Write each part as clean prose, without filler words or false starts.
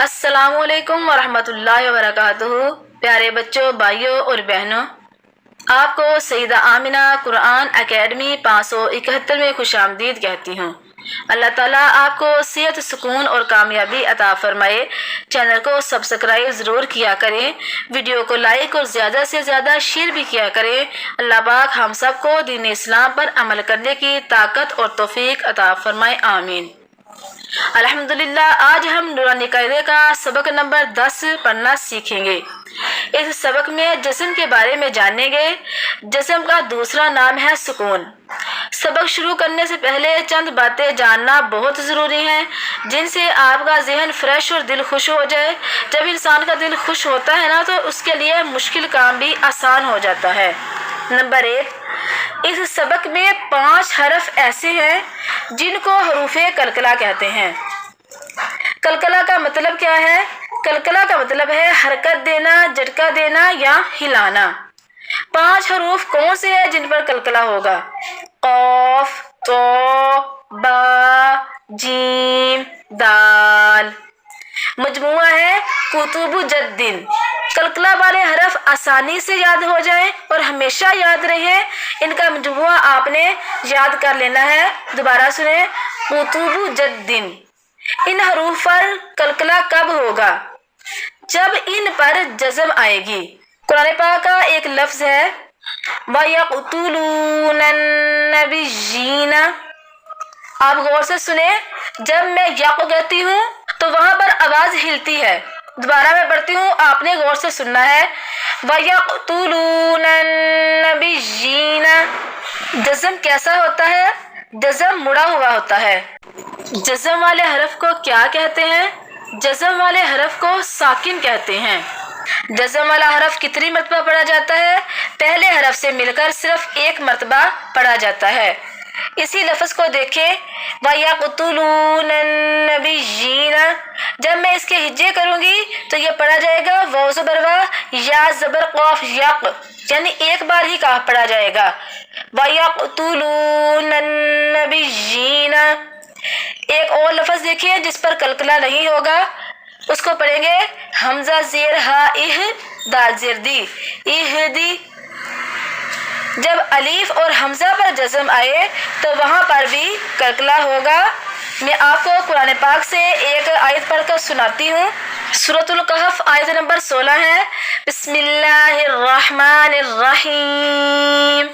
अस्सलामु अलैकुम वरहमतुल्लाहि वबरकातुहू। प्यारे बच्चों, भाइयों और बहनों, आपको सईदा आमिना कुरान एकेडमी 571 में खुशामदीद कहती हूँ। अल्लाह ताला आपको सेहत, सुकून और कामयाबी अता फरमाए। चैनल को सब्सक्राइब ज़रूर किया करें, वीडियो को लाइक और ज़्यादा से ज़्यादा शेयर भी किया करें। अल्लाह पाक हम सबको दीन इस्लाम पर अमल करने की ताकत और तौफीक अता फरमाए, आमीन। अल्हम्दुलिल्लाह, आज हम नूरानी कायदे का सबक नंबर 10 पढ़ना सीखेंगे। इस सबक में जिस्म के बारे में जानेंगे। जिस्म का दूसरा नाम है सुकून। सबक शुरू करने से पहले चंद बातें जानना बहुत ज़रूरी है, जिनसे आपका जहन फ्रेश और दिल खुश हो जाए। जब इंसान का दिल खुश होता है ना, तो उसके लिए मुश्किल काम भी आसान हो जाता है। नंबर 1, इस सबक में 5 हरफ ऐसे हैं जिनको हरूफे कलकला कहते हैं। कलकला का मतलब क्या है? कलकला का मतलब है हरकत देना, झटका देना या हिलाना। 5 हरूफ कौन से हैं जिन पर कलकला होगा? कौफ, तो, बा, जीम, दाल। मजमुआ है कुतुबु जद्दीन। कलकला वाले हरफ आसानी से याद हो जाएं और हमेशा याद रहे। इनका मजमुआ आपने याद कर लेना है। दोबारा सुने, कुतुबु जद्दीन। इन हरूफ पर कलकला कब होगा? जब इन पर जज़म आएगी। कुरान पाक का एक लफ्ज है वयक़्तुलून नबिय्यीना। आप गौर से सुने, जब मैं यक़ कहती हूँ तो वहां पर आवाज हिलती है। दोबारा मैं पढ़ती हूँ, आपने गौर से सुनना है। वयक़्तुलून नबिय्यीना। जज़म कैसा होता है? जज़म मुड़ा हुआ होता है। जज़म वाले हरफ को क्या कहते हैं? जज़म वाले हरफ को साकिन कहते हैं। जज़म वाला हरफ कितनी मरतबा पढ़ा जाता है? पहले हरफ से मिलकर सिर्फ 1 मरतबा पढ़ा जाता है। इसी लफ्ज़ को देखें, वयक़्तुलून नबिय्यीना। जब मैं इसके हिज्जे करूंगी तो ये पढ़ा जाएगा वाव ज़बर वा, या ज़बर क़ाफ यक़, यानी एक बार ही काफ पढ़ा जाएगा। वयक़्तुलून नबिय्यीना। एक और लफ्ज़ देखिए जिस पर कलकला नहीं होगा, उसको पढ़ेंगे हमजा ज़ेर हा इह, दाल ज़ेर दी, इहदी। जब अलीफ और हमजा पर जज़म आए तो वहां पर भी कलकला होगा। मैं आपको कुरान पाक से एक आयत पढ़कर सुनाती हूँ। सूरतुल कहफ आयत नंबर 16 है। बिस्मिल्लाहिर्रहमानिर्रहीम।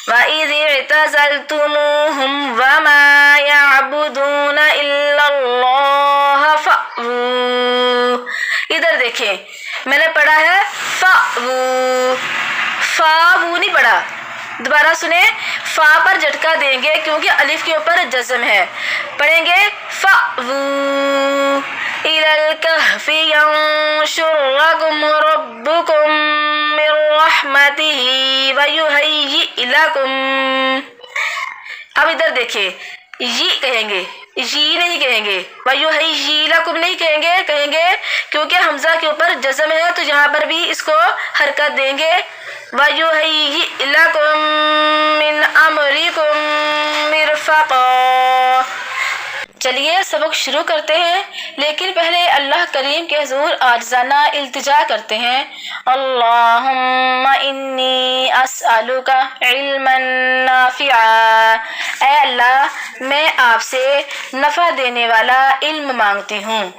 वइज़ इअ्तज़लतुमूहुम वमा यअबुदून इल्लल्लाह फ़अवू। इधर देखें, मैंने पढ़ा है फ़अवू, फ़ावू नहीं पढ़ा। दोबारा सुने, फा पर झटका देंगे क्योंकि अलिफ के ऊपर जज़म है। पढ़ेंगे फ़अवू इलल कहफ़ि यंशुर रब्बुकुम मिर रहमतिही वयुहय्यि लकुम। अब इधर देखिए, ये कहेंगे, ये नहीं कहेंगे, वयुहय्यि लकुम नहीं कहेंगे। कहेंगे क्योंकि हमजा के ऊपर जज़म है, तो यहाँ पर भी इसको हरकत देंगे। वयुहय्यि लकुम मिन अमरिकुम मिरफ़क़ा। चलिए सबक शुरू करते हैं, लेकिन पहले अल्लाह करीम के हुज़ूर आजिज़ाना इल्तिजा करते हैं। अल्लाहुम्मा इन्नी अस्अलुका इल्मन नाफ़िआ। ऐ अल्लाह, मैं आपसे नफ़ा देने वाला इल्म मांगती हूँ।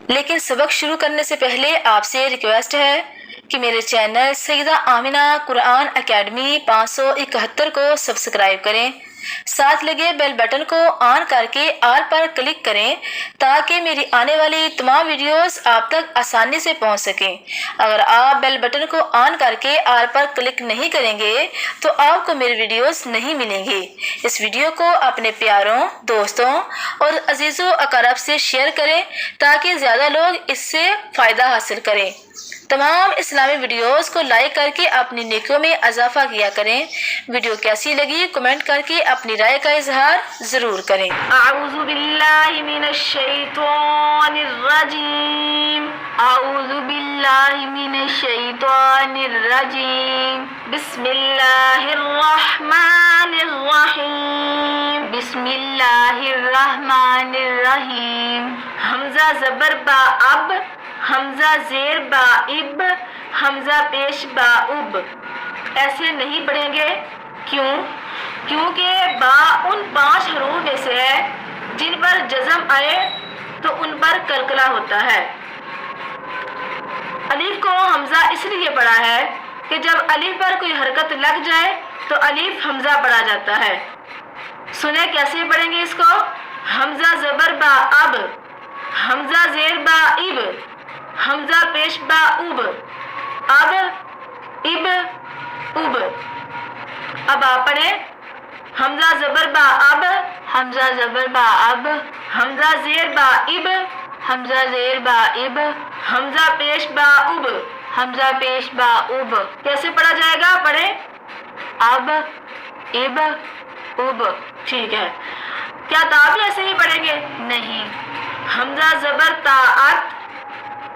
लेकिन सबक शुरू करने से पहले आपसे रिक्वेस्ट है कि मेरे चैनल सईदा आमिना कुरान एकेडमी 571 को सब्सक्राइब करें। साथ लगे बेल बटन को ऑन करके ऑल पर क्लिक करें, ताकि मेरी आने वाली तमाम वीडियोस आप तक आसानी से पहुंच सकें। अगर आप बेल बटन को ऑन करके ऑल पर क्लिक नहीं करेंगे तो आपको मेरी वीडियोस नहीं मिलेंगी। इस वीडियो को अपने प्यारों, दोस्तों और अजीज़ों अकरब से शेयर करें, ताकि ज़्यादा लोग इससे फ़ायदा हासिल करें। तमाम इस्लामी वीडियोस को लाइक करके अपनी नेकियों में इजाफा किया करें। वीडियो कैसी लगी कमेंट करके अपनी राय का इजहार ज़रूर करें। अऊज़ु बिल्लाहि मिनश शैतानिर रजीम। اعوذ باللہ من الشیطان الرجیم بسم اللہ الرحمن الرحیم بسم اللہ الرحمن الرحیم حمزہ زبر با اب، حمزہ زیر با اب، حمزہ پیش با اب ایسے نہیں پڑھیں گے. کیوں؟ کیونکہ با ان 5 حروف میں سے ہے جن پر جزم آئے تو ان پر کلکلا ہوتا ہے. الف کو حمزہ اس لیے پڑھا ہے کہ جب الف پر کوئی حرکت لگ جائے تو الف حمزہ پڑھا جاتا ہے. سنیں کیسے پڑھیں گے اس کو. حمزہ زبر با اب، حمزہ زیر با اب، حمزہ پیش با اب، اب اب اب. اب آپ پڑھیں. حمزہ زبر با اب، حمزہ زبر با اب، حمزہ زیر با اب، حمزہ زیر با اب، حمزہ پیش با اب. حمزہ پیش با اب. کیسے پڑھا جائے گا؟ پڑھیں. اب اب اب. ٹھیک ہے. کیا تا بھی ایسے ہی پڑھیں گے؟ نہیں. حمزہ زبر طاعت،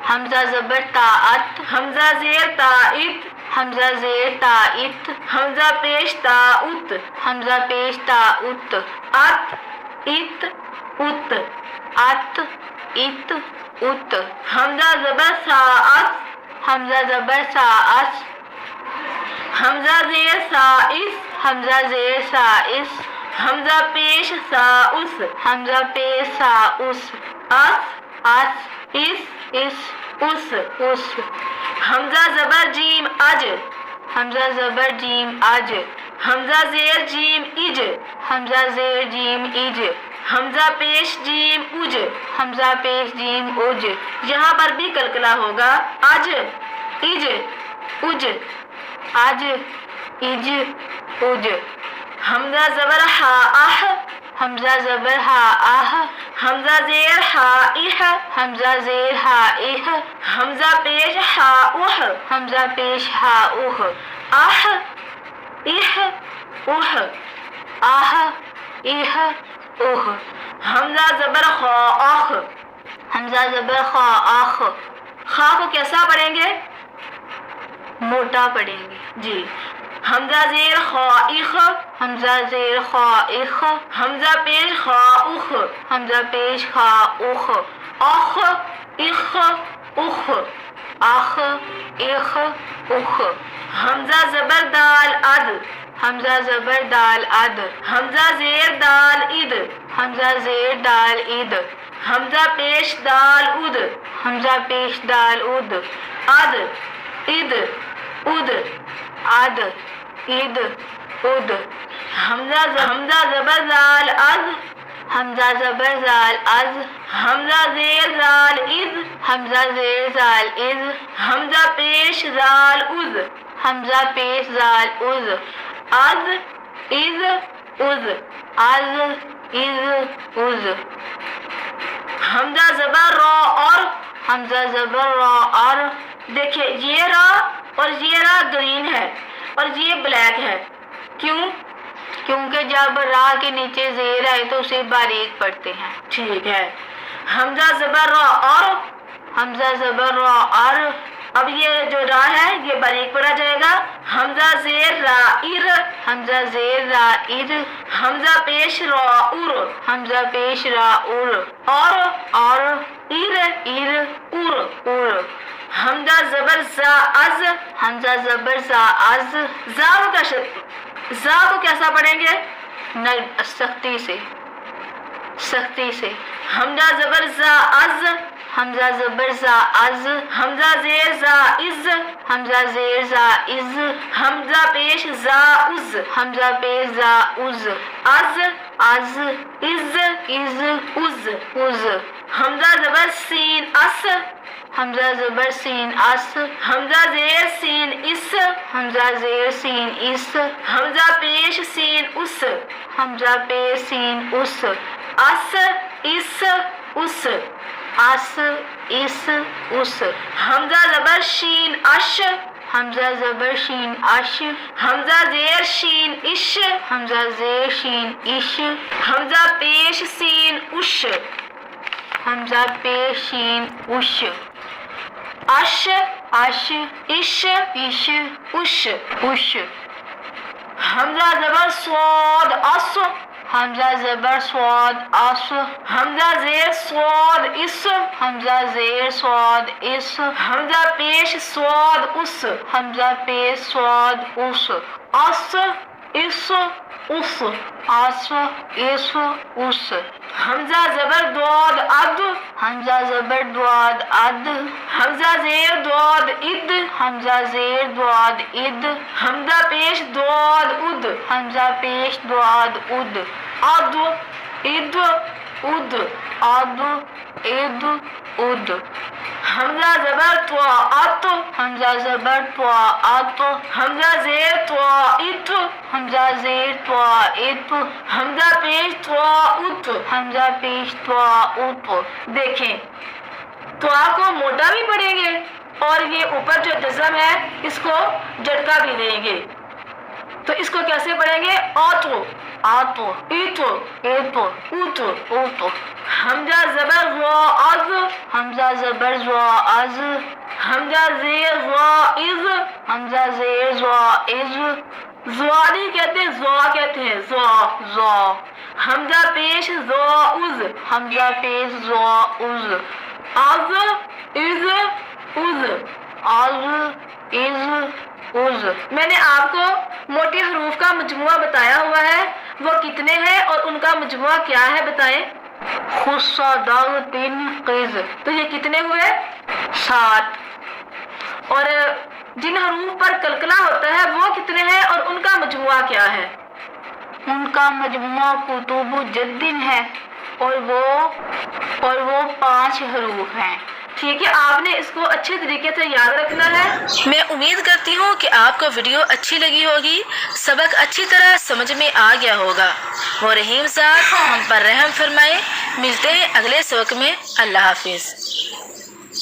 حمزہ زبر طاعت، حمزہ زیر طاعت، حمزہ زیر طاعت، حمزہ پیش طاعت، حمزہ پیش طاعت، ات ات ات، ات ات ات. حمزہ زبر ساعت، حمزہ زبر ساعت، حمزہ زیر سائس، حمزہ زیر سائس، حمزہ پیش ساؤس، حمزہ پیش ساؤس، اس اس اس اس اس. اس. حمزہ زبر جیم اج، حمزہ زبر جیم اج، حمزہ زیر جیم اج، حمزہ زیر جیم اج، حمزہ پیش جیم اج. حمزہ پیش جیم اج. یہاں پر بھی کلکلا ہوگا. اج اج اج، اج اج اج. حمزہ زبر ہا اہ، حمزہ زبر ہا آہ، حمزہ زیر ہا اہ، حمزہ زیر ہا اہ، حمزہ پیش ہا اہ، حمزہ پیش ہا اہ، اہ اہ اہ، آہ اہ اہ. حمزہ زبر خا اخ، حمزہ زبر خا آخ. خا کو کیسا پڑھیں گے؟ موٹا پڑھیں گے. جی. حمزہ زیر خا اخ، حمزہ زیر خا اخ، حمزہ پیش خا اخ، حمزہ پیش خا اخ، اخ اخ اخ، آخ اخ اخ. حمزہ زبر دال اد، حمزہ زبر دال اد، حمزہ زیر دال اد، حمزہ زیر دال اد، حمزہ پیش دال اد، حمزہ پیش دال اد، اد اد اد، اد اد اد. حمزہ زبر زال از، حمزہ زبر زال از، حمزہ زیر زال از، حمزہ زیر زال از، حمزہ پیش زال از، حمزہ پیش زال از، از از از، از از از. حمزہ زبر را اور، حمزہ زبر را اور. دیکھیں یہ را اور یہ را گرین ہے اور یہ بلیک ہے. کیوں؟ کیونکہ جب را کے نیچے زیر آئے تو اسے باریک پڑھتے ہیں. ٹھیک ہے. حمزہ زبر را اور، حمزہ زبر را اور. اب یہ جو را ہے یہ باریک پڑھا جائے گا. حمزہ زیر را ار، حمزہ زیر را ار، حمزہ پیش را ار، حمزہ پیش را ار، اور اور ار ار ار. ار. حمزہ زبر زا از، حمزہ زبر زا از. زا کو کیسا پڑھیں گے؟ سختی سے، سختی سے. حمزہ زبر زا از، حمزہ زبر زا از، حمزہ زیر زا از، حمزہ زیر زا از، حمزہ پیش زا از، حمزہ پیش زا از، از از از از از. از. حمزہ زبر سین اس، حمزہ زبر سین اس، حمزہ زیر سین اس، حمزہ زیر سین اس، حمزہ پیش سین اس، حمزہ پیش سین اس، اس اس اس، اس اس اس. حمزہ زبر شین اش، حمزہ زبر شین اش، حمزہ زیر شین اش، حمزہ زیر شین اش، حمزہ پیش سین اش، حمزہ پیش شین اش. अश अश इश इश उश उश हमजा जबर स्वाद अस हमजा ज़बर स्वाद अस हमजा जेर स्वाद इस हमजा ज़ेर स्वाद इस हमजा पेश स्वाद उस हमजा पेश स्वाद उस अस इस उस आस इस उस हमजा जबर द्वाद अद हमजा ज़बर द्वाद अद हमजा जेर द्वाद इद हमजा ज़ेर द्वाद इद हमजा पेश द्वाद उद हमजा पेश द्वाद उद अद इद उद अद इद उद हमजा जबर त्वा अत हमजा ज़बर त्वा अत हमजा जेर त्वा इत हमजा ज़ेर त्वा इत हमजा पेश त्वा उत हमजा पेश त्वा उत देखें त्वा को मोटा भी पढ़ेंगे और ये ऊपर जो जज़म है इसको झटका भी देंगे। तो इसको कैसे पढ़ेंगे? आतो आतो इतो एतो उतो उतो हमजा जबर ज़ा अज हमजा ज़बर ज़ा अज हमजा जेर ज़ा इज हमजा ज़ेर ज़ा इज ज़ा नहीं कहते ज़ा कहते हैं ज़ा ज़ा हमजा पेश ज़ा उज हमजा पेश ज़ा उज अज इज उज अज इज उज मैंने आपको मोटे हरूफ का मजमुआ बताया हुआ है, वो कितने हैं और उनका मजमुआ क्या है बताएं। खुस्सा दाग तीन क़िज़ तो ये कितने हुए? 7 और जिन हरूफ पर कलकला होता है वो कितने हैं और उनका मजमुआ क्या है? उनका मजमुआ कुतुबु जद्दिन है और वो 5 हरूफ हैं। ठीक है, आपने इसको अच्छे तरीके से याद रखना है। मैं उम्मीद करती हूँ कि आपको वीडियो अच्छी लगी होगी, सबक अच्छी तरह समझ में आ गया होगा। वो रहीम साहब हम पर रहम फरमाए। मिलते हैं अगले सबक में। अल्लाह हाफिज़।